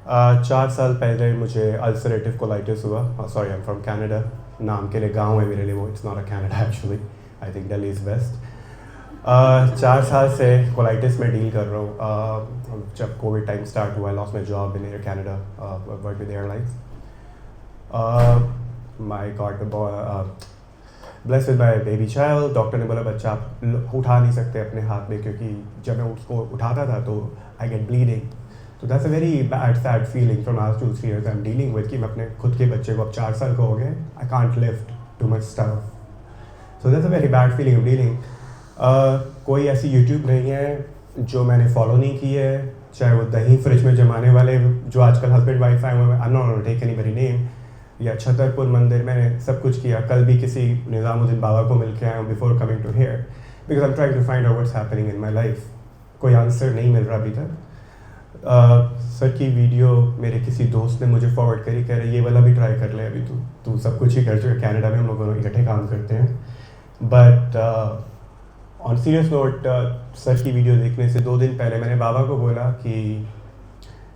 4 साल पहले मुझे अल्सरेटिव कोलाइटिस हुआ। Sorry, I am from Canada. नाम के लिए गांव है मेरे लिए वो, it's not a Canada actually. I think Delhi is best. 4 साल से कोलाइटिस में डील कर रहा हूँ। जब कोविड टाइम स्टार्ट हुआ, lost my job in air Canada, work with airlines. My got bless with my baby child. Doctor ने बोला बच्चा आप उठा नहीं सकते अपने हाथ में, क्योंकि जब मैं उसको उठाता था तो आई गेट ब्लीडिंग। तो that's a very bad sad feeling from last 2-3 years I am dealing with, कि मैं अपने खुद के बच्चे को, अब 4 साल का हो गए, I can't lift too much stuff. So that's a very bad feeling of dealing. कोई ऐसी यूट्यूब नहीं है जो मैंने फॉलो नहीं की है, चाहे वो दही फ्रिज में जमाने वाले जो आजकल हस्बैंड वाइफ आए हुए, I am not take anybody name, या छतरपुर मंदिर, मैंने सब कुछ किया। कल भी किसी निज़ामुद्दीन बाबा को मिल के आया हूँ before coming to here, because I am trying to find out what's happening in my life. कोई आंसर नहीं मिल रहा अभी तक। सर की वीडियो मेरे किसी दोस्त ने मुझे फॉरवर्ड करी, कह रहे ये वाला भी ट्राई कर ले, अभी तू सब कुछ ही कर चुका। कनाडा में हम लोग इकट्ठे काम करते हैं। But on serious note, sir की वीडियो देखने से 2 दिन पहले मैंने बाबा को बोला कि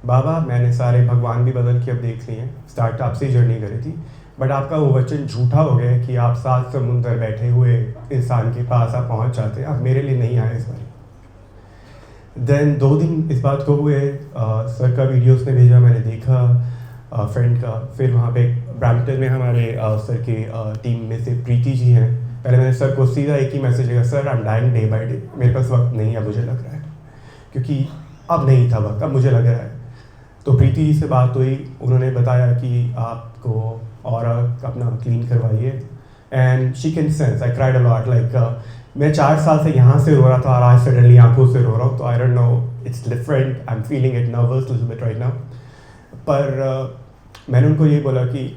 बाबा मैंने सारे भगवान भी बदल के अब देख लिए हैं, स्टार्ट आपसे ही जर्नी करी थी, बट आपका वो वचन झूठा हो गया कि आप 7 समुंदर बैठे हुए इंसान के पास आप पहुंच जाते हैं, आप मेरे लिए नहीं आए इस बार। देन 2 दिन इस बात को हुए, सर का वीडियो उसने भेजा, मैंने देखा फ्रेंड का। फिर वहाँ पे ब्रैम्पटन में हमारे सर के टीम में से प्रीति जी हैं। पहले मैंने सर को सीधा एक ही मैसेज किया, sir I am dying day by day, मेरे पास वक्त नहीं है, मुझे लग रहा है, क्योंकि अब नहीं था वक्त, अब मुझे लग रहा है। तो प्रीति जी से बात हुई, उन्होंने बताया कि आपको और अपना क्लीन करवाइए, and she can sense. I cried a lot, like मैं 4 साल से यहाँ से रो रहा था और आज सडनली आंखों से रो रहा हूँ, तो I don't know, it's different, I am feeling it nervous little bit right now. पर मैंने उनको ये बोला कि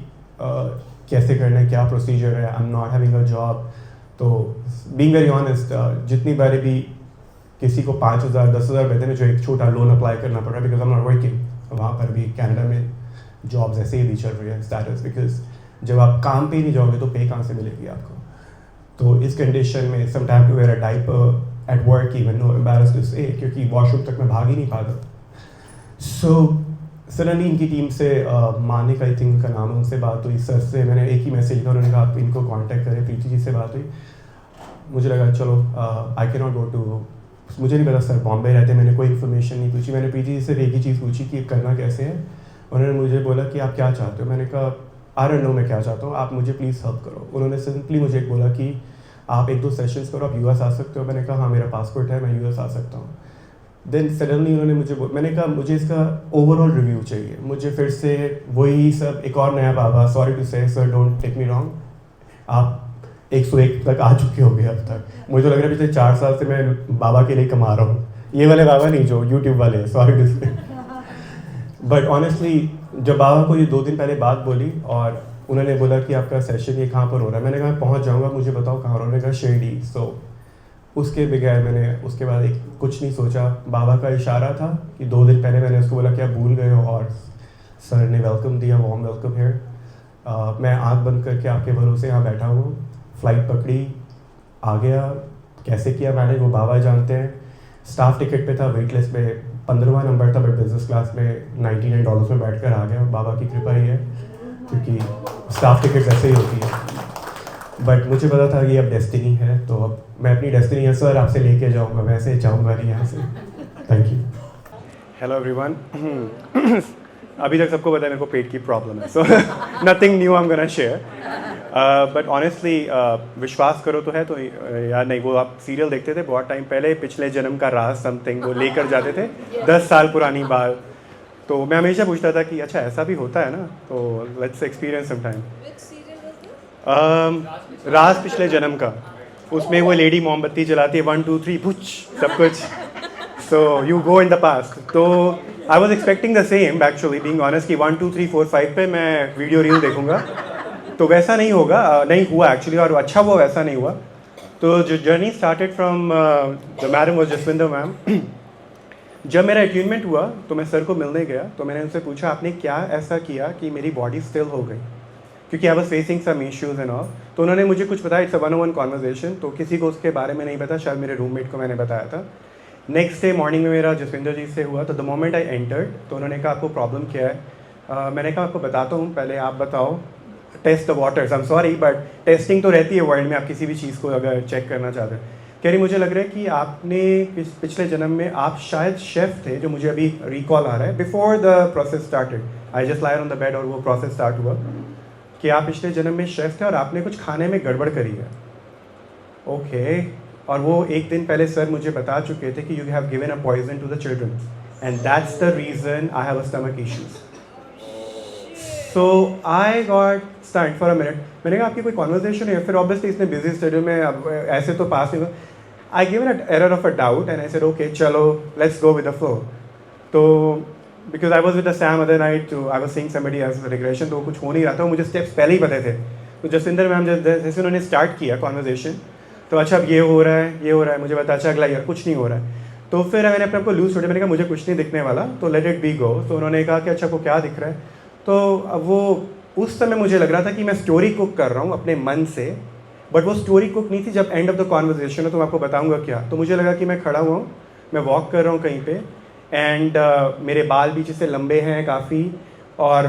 कैसे करना है, क्या प्रोसीजर है, आई am not having a job. तो बीइंग वेरी ऑनेस्ट, जितनी बार भी किसी को 5,000 10,000 देते हैं, जो एक छोटा लोन अप्लाई करना पड़ रहा है, because I am not working. वहाँ पर भी कनाडा में जॉब्स ऐसे ही भी चल रही है स्टेटस, बिकॉज जब आप काम पे ही नहीं जाओगे तो पे कहाँ से मिलेगी आपको। तो इस कंडीशन में some time to wear a diaper at work, even no embarrass to say, क्योंकि वॉशरूम तक मैं भाग ही नहीं पाता। सो सडनली इनकी टीम से मानिक, आई थिंक उनका नाम है, उनसे बात हुई। सर से मैंने एक ही मैसेज किया, उन्होंने कहा आप इनको कांटेक्ट करें। प्रीति जी से बात हुई, मुझे लगा चलो I can not go to, मुझे नहीं पता सर बॉम्बे रहते, मैंने कोई इन्फॉर्मेशन नहीं पूछी। मैंने प्रीति जी से एक ही चीज़ पूछी कि करना कैसे है। उन्होंने मुझे बोला कि आप क्या चाहते हो। मैंने कहा आई डोंट नो मैं क्या चाहता हूँ, आप मुझे प्लीज़ हेल्प करो। उन्होंने सिंपली मुझे बोला कि आप 1-2 सेशंस करो, आप यूएस आ सकते हो। मैंने कहा हाँ मेरा पासपोर्ट है, मैं यूएस आ सकता हूँ। देन सडनली उन्होंने मुझे मैंने कहा मुझे इसका ओवरऑल रिव्यू चाहिए। मुझे फिर से वही सब, एक और नया बाबा, sorry to say sir, don't take me wrong, आप 101 तक आ चुके होंगे अब तक। मुझे तो लग रहा है पिछले 4 साल से मैं बाबा के लिए कमा रहा हूँ, ये वाले बाबा नहीं जो यूट्यूब वाले, सॉरी टू से। बट ऑनेस्टली जब बाबा को ये 2 दिन पहले बात बोली और उन्होंने बोला कि आपका सेशन ये कहाँ पर हो रहा है, मैंने कहा पहुँच जाऊँगा, मुझे बताओ कहाँ हो रहा है। उन्होंने कहा शिरडी। सो उसके बगैर मैंने उसके बाद एक कुछ नहीं सोचा। बाबा का इशारा था कि 2 दिन पहले मैंने उसको बोला कि आप भूल गए हो, और सर ने वेलकम दिया, वार्म वेलकम हियर। मैं आँख बंद करके आपके भरोसे यहाँ बैठा हूँ। फ़्लाइट पकड़ी, आ गया, कैसे किया मैंने वो बाबा जानते हैं। स्टाफ टिकट पे था, वेट लिस्ट पे 15वां नंबर था, बट बिजनेस क्लास में $99 में बैठ कर आ गया। बाबा की कृपा ही है, क्योंकि स्टाफ टिकट ऐसे ही होती है। बट मुझे पता था कि अब डेस्टिनी है, तो अब मैं अपनी डेस्टिनी है सर आपसे लेके जाऊंगा, वैसे जाऊंगा नहीं यहाँ से। Thank you. Hello everyone. अभी तक सबको पता है मेरे को पेट की प्रॉब्लम है, so nothing new I am gonna share. But honestly विश्वास करो तो है तो यार नहीं, वो आप सीरियल देखते थे बहुत टाइम पहले, पिछले जन्म का राज समथिंग, वो लेकर जाते थे 10 साल पुरानी बात। तो मैं हमेशा पूछता था कि अच्छा ऐसा भी होता है ना, तो लेट्स एक्सपीरियंस सम टाइम। राज पिछले जन्म का, उसमें वो लेडी मोमबत्ती जलाती है, 1 2 3 पुछ सब कुछ। So you go in the past. तो I was expecting the same actually, being honest, कि 1 2 3 4 5 पे मैं वीडियो रील देखूंगा, तो वैसा नहीं होगा, नहीं हुआ एक्चुअली, और अच्छा वो वैसा नहीं हुआ। तो जो journey started from the madam was Jaswinder ma'am. जब मेरा अट्यूनमेंट हुआ तो मैं सर को मिलने गया, तो मैंने उनसे पूछा आपने क्या ऐसा किया कि मेरी बॉडी स्टिल हो गई, क्योंकि I was facing some issues and all. तो उन्होंने मुझे कुछ बताया, इट्स अ 1-on-1 कॉन्वर्जेशन, तो किसी को उसके बारे में नहीं पता, शायद मेरे रूममेट को मैंने बताया था नेक्स्ट डे मॉर्निंग में मेरा जसविंदर जी से हुआ, तो द मोमेंट आई एंटर्ड तो उन्होंने कहा आपको प्रॉब्लम क्या है? मैंने कहा आपको बताता हूँ, पहले आप बताओ। Test the waters, I am sorry but testing तो रहती है वर्ल्ड में, आप किसी भी चीज़ को अगर चेक करना चाहते हैं। कह रही मुझे लग रहा है कि आपने पिछले जन्म में आप शायद शेफ़ थे, जो मुझे अभी रिकॉल आ रहा है, before the process started. I just lay on the bed और वो प्रोसेस स्टार्ट हुआ कि आप पिछले जन्म में शेफ़ थे और आपने कुछ खाने में गड़बड़ करी है। ओके और वो एक दिन पहले सर मुझे बता चुके थे कि you have given a poison to the children and that's the reason I have a stomach issues. So I got stand for a minute. मैंने कहा आपकी कोई कॉन्वर्जेशन है? फिर ऑब्वियसली इसने बिजी शेड्यूल में अब ऐसे तो पास नहीं। I given a error of a doubt and I said okay चलो let's go with the flow. तो because I was with the Sam other night too I was seeing somebody as regression, तो कुछ हो नहीं रहा था, मुझे steps पहले ही पता थे। तो जसविंदर मैम जैसे उन्होंने स्टार्ट किया कॉन्वर्जेशन, तो अच्छा अब ये हो रहा है, ये हो रहा है, मुझे बता अच्छा अगला ईयर कुछ नहीं हो रहा है। तो फिर मैंने अपने आप को लूज छोड़े, मैंने कहा मुझे कुछ नहीं दिखने वाला, तो लेट इट बी गो। तो उन्होंने कहा कि अच्छा को क्या दिख रहा है? तो अब वो उस समय मुझे लग रहा था कि मैं स्टोरी कुक कर रहा हूँ अपने मन से, बट वो स्टोरी कुक नहीं थी। जब एंड ऑफ द कॉन्वर्जेशन है तो मैं आपको बताऊँगा क्या। तो मुझे लगा कि मैं खड़ा हुआ हूँ, मैं वॉक कर रहा हूँ कहीं पे एंड मेरे बाल बीच से लंबे हैं काफ़ी, और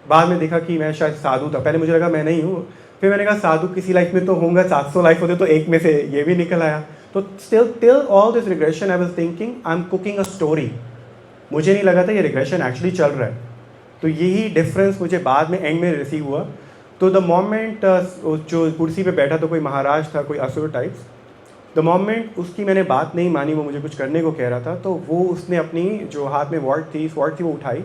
बाद में देखा कि मैं शायद साधु था। पहले मुझे लगा मैं नहीं हूँ, फिर मैंने कहा साधु किसी लाइफ में तो होंगे, 700 लाइफ होते तो एक में से ये भी निकल आया। तो still till all this regression I was thinking I am cooking a story. मुझे नहीं लगा था ये रिग्रेशन एक्चुअली चल रहा है। तो यही डिफरेंस मुझे बाद में एंड में रिसीव हुआ। तो द मोमेंट जो कुर्सी पे बैठा तो कोई महाराज था, कोई असुर टाइप्स, द मोमेंट उसकी मैंने बात नहीं मानी, वो मुझे कुछ करने को कह रहा था, तो वो उसने अपनी जो हाथ में स्वॉर्ड थी वो उठाई।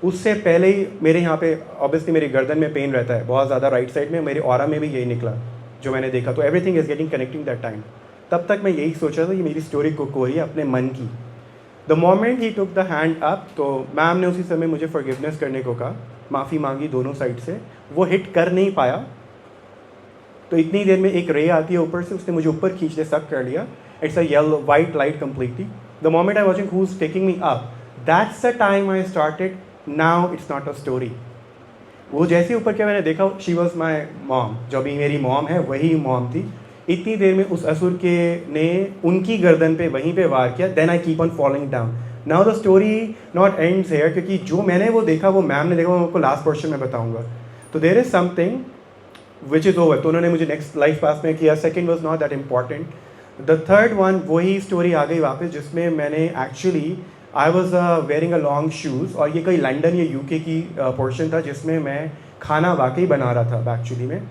उससे पहले ही मेरे यहाँ पे ऑब्वियसली मेरी गर्दन में पेन रहता है बहुत ज़्यादा राइट साइड में, मेरे ऑरा में भी यही निकला जो मैंने देखा। तो everything is getting connecting that time. तब तक मैं यही सोच रहा था कि मेरी स्टोरी कुक हो रही है अपने मन की। The moment he took the hand up, तो मैम ने उसी समय मुझे फॉरगिवनेस करने को कहा, माफ़ी मांगी दोनों साइड से। वो हिट कर नहीं पाया, तो इतनी देर में एक रे आती है ऊपर से, उसने मुझे ऊपर खींचने सक कर लिया। It's a yellow white light completely. The moment I watching who is taking me up, that's the time I started now it's not a story. वो जैसे ऊपर क्या मैंने देखा, शी वॉज माई मॉम, जो अभी मेरी मॉम है वही मॉम थी। इतनी देर में उस असुर के ने उनकी गर्दन पे वहीं पे वार किया। Then I keep on following down. Now the story not ends here, क्योंकि जो मैंने वो देखा वो मैम ने देखा, वो आपको लास्ट पोर्शन में बताऊंगा। तो there is something which is over. तो उन्होंने मुझे नेक्स्ट लाइफ पास में किया। Second was not that important. The third one वही स्टोरी आ गई वापस, जिसमें मैंने actually I was wearing a long shoes, और ये कोई लंदन या यूके की पोर्शन था जिसमें मैं खाना वाकई बना रहा था एक्चुअली में।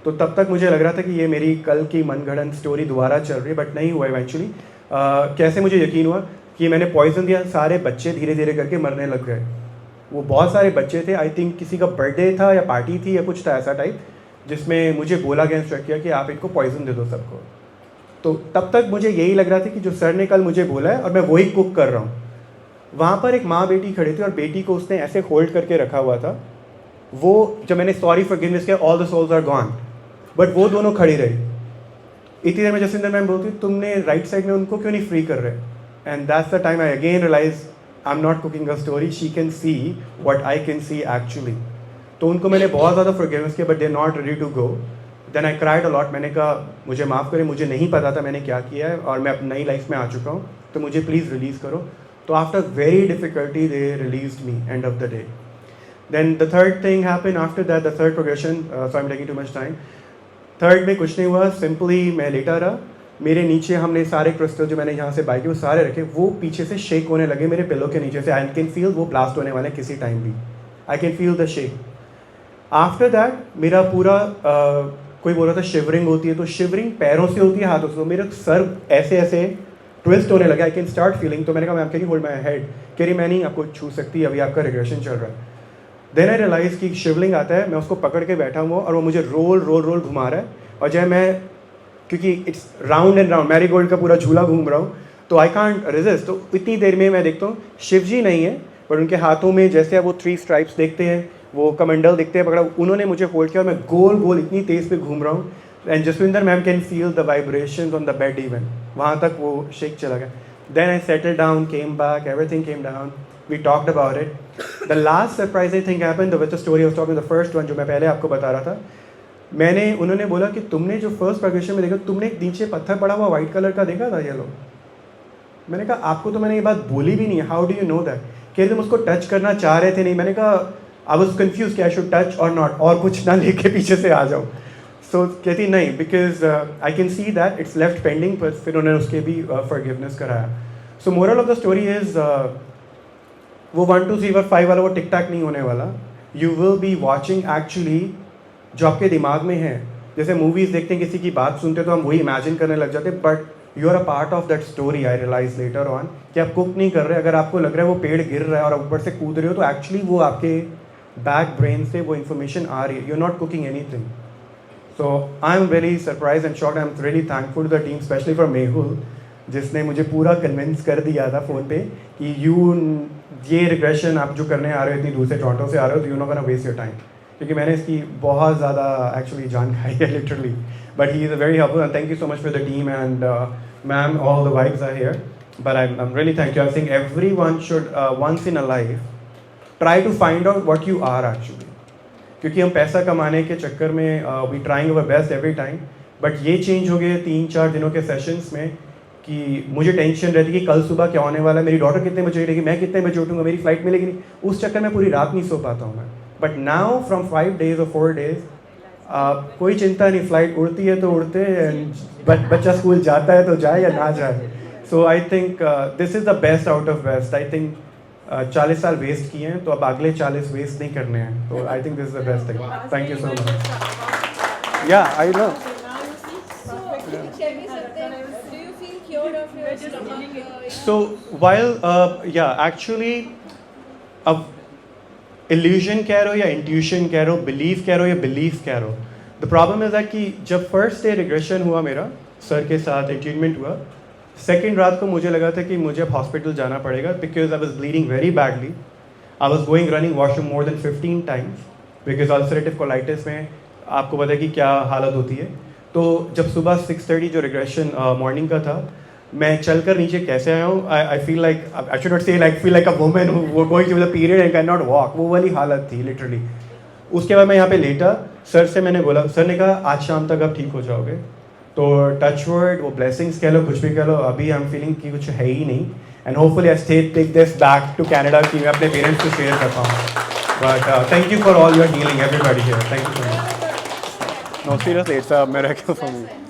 तो तब तक मुझे लग रहा था कि ये मेरी कल की मनगढ़ंत स्टोरी दोबारा चल रही है, बट नहीं हुआ इवेंचुअली। कैसे मुझे यकीन हुआ कि मैंने पॉइजन दिया, सारे बच्चे धीरे धीरे करके मरने लग गए। वो बहुत सारे बच्चे थे, आई थिंक किसी का बर्थडे था या पार्टी थी या कुछ था ऐसा टाइप, जिसमें मुझे बोला गया, इंस्ट्रक्ट किया कि आप इनको पॉइजन दे दो सबको। तो तब तक मुझे यही लग रहा था कि जो सर ने कल मुझे बोला है और मैं वही कुक कर रहा हूँ। वहाँ पर एक माँ बेटी खड़ी थी और बेटी को उसने ऐसे होल्ड करके रखा हुआ था। वो जब मैंने सॉरी फॉरगिवनेस किया, all the souls are gone, but वो दोनों खड़ी रही। इतनी देर में जसविंदर मैम बोलती तुमने राइट साइड में उनको क्यों नहीं फ्री कर रहे? And that's the time I again realise I am not cooking a story, she can see what I can see actually. तो उनको मैंने बहुत ज़्यादा फॉरगिवनेस किया, but they are not ready to go. Then I cried a lot. मैंने कहा मुझे माफ़ करें, मुझे नहीं पता था मैंने क्या किया है, और मैं अपनी नई लाइफ में आ चुका हूँ, तो मुझे प्लीज़ रिलीज़ करो। तो after very difficulty they released me end of the day. Then the third thing happen after that, the third progression, so I am taking too much time. Third में कुछ नहीं हुआ, सिंपली मैं लेटा रहा। मेरे नीचे हमने सारे क्रिस्टल जो मैंने यहाँ से बाई किए वो सारे रखे, वो पीछे से शेक होने लगे मेरे पिलो के नीचे से। आई कैन फील वो ब्लास्ट होने वाले किसी टाइम भी, I can feel the shake. After that मेरा पूरा कोई बोल रहा था शिवरिंग होती है, तो शिवरिंग पैरों से होती है, हाथों से। तो मेरा सर ऐसे ऐसे ट्विस्ट होने लगा, आई कैन स्टार्ट फीलिंग। तो मैंने कहा ma'am can you hold my head? कह रही मैं नहीं आपको छू सकती, अभी आपका रिग्रेशन चल रहा है। देन आई रियलाइज कि शिवलिंग आता है, मैं उसको पकड़ के बैठा हूँ और वो मुझे रोल रोल रोल घुमा रहा है। और जब मैं, क्योंकि it's round and round, Marie Gold का पूरा झूला घूम रहा हूँ, तो आई कांट रेजिस्ट। तो इतनी देर में मैं देखता हूँ शिव जी नहीं है, पर उनके हाथों में जैसे आप वो 3 स्ट्राइप्स देखते हैं, वो कमंडल दिखते हैं पकड़ा, उन्होंने मुझे होल्ड किया और मैं गोल गोल इतनी तेज़ पे घूम रहा हूँ। And Jaswinder ma'am can feel the vibration on the bed even, वहाँ तक वो शेक चला गया। Then I settle down, came back, everything came down, we talked about it. The last surprising thing happened with the story of talking, the first one जो मैं पहले आपको बता रहा था। उन्होंने बोला कि तुमने जो फर्स्ट प्रोग्रेशन में देखा, तुमने एक नीचे पत्थर पड़ा हुआ वाइट कलर का देखा था येलो? मैंने कहा आपको तो मैंने ये बात बोली भी नहीं है, how do you know that? कह तुम उसको टच करना चाह रहे थे नहीं। मैंने कहा आई वॉज कन्फ्यूज कि आई शुड टच और नॉट, और कुछ ना लेके पीछे से आ जाओ। सो कहती नहीं, because I can see that it's left pending, पर फिर उन्होंने उसके भी फॉरगिवनेस कराया। सो moral of the story is वो 1 2 3 4 5 वाला वो टिक टैक नहीं होने वाला। You will be watching actually जो आपके दिमाग में है। जैसे मूवीज़ देखते हैं, किसी की बात सुनते तो हम वही इमेजिन करने लग जाते, but you are a part of that story. I realise later on कि आप कुक नहीं कर रहे। अगर आपको लग रहा है वो पेड़ गिर रहा है और ऊपर से कूद रहे हो, तो एक्चुअली वो आपके बैक ब्रेन से वो इन्फॉर्मेशन आ रही है। You are not cooking anything. So I am very surprise and shocked. I am really thankful to the team, specially for Mehul, जिसने मुझे पूरा कन्विंस कर दिया था फ़ोन पे कि ये रिग्रेशन आप जो करने आ रहे हो, इतनी दूर से टोरंटो से आ रहे हो, तो you know gonna waste your time. क्योंकि मैंने इसकी बहुत ज़्यादा एक्चुअली जान खाई है literally, but he is a very helpful and thank you so much for the team and ma'am, all the vibes are here, but I am really thank you. I think everyone should once in a life try to find out what you are actually. क्योंकि हम पैसा कमाने के चक्कर में we trying our best every time, but ये change हो गए 3-4 दिनों के सेशंस में कि मुझे टेंशन रहती कि कल सुबह क्या होने वाला है, मेरी डॉटर कितने बजे उठेगी, मैं कितने बजे उठूँगा, मेरी फ्लाइट मिलेगी नहीं। उस चक्कर में पूरी रात नहीं सो पाता हूँ मैं। But now from 5 days or 4 days कोई चिंता नहीं, फ्लाइट उड़ती है तो उड़ते, बच्चा स्कूल जाता है तो जाए या ना जाए। So I think this is the best out of best. I think 40 साल वेस्ट किए हैं, तो अब अगले 40 वेस्ट नहीं करने हैं। तो I think this is the best thing. Thank you so much. Yeah I know. So while actually अब इल्यूजन कह रहे हो या इंट्यूशन कह रहे हो, बिलीव कह रहे हो या बिलीफ कह रहे हो, द प्रॉब्लम इज दैट कि जब फर्स्ट डे रिग्रेशन हुआ मेरा, सर के साथ एंटरटेनमेंट हुआ, सेकेंड रात को मुझे लगा था कि मुझे अब हॉस्पिटल जाना पड़ेगा because I was bleeding very badly. I was going running washroom more than 15 times because ulcerative colitis में आपको पता है कि क्या हालत होती है। तो जब सुबह 6:30 जो रिग्रेशन मॉर्निंग का था, मैं चलकर नीचे कैसे आया हूँ, I feel like, I should not say like, feel like a woman who going through the period and can not walk, वो वाली हालत थी लिटरली। उसके बाद मैं यहाँ पे लेटा, सर से मैंने बोला, सर ने कहा आज शाम तक आप ठीक हो जाओगे। तो टच वर्ड, वो ब्लेसिंग्स कह लो, कुछ भी कह लो, अभी आई एम फीलिंग कि कुछ है ही नहीं। And hopefully I stay take this back to Canada कि मैं अपने पेरेंट्स को शेयर कर पाऊँ। But thank you for all your healing everybody here, thank you so much. No seriously, it's a miracle for me.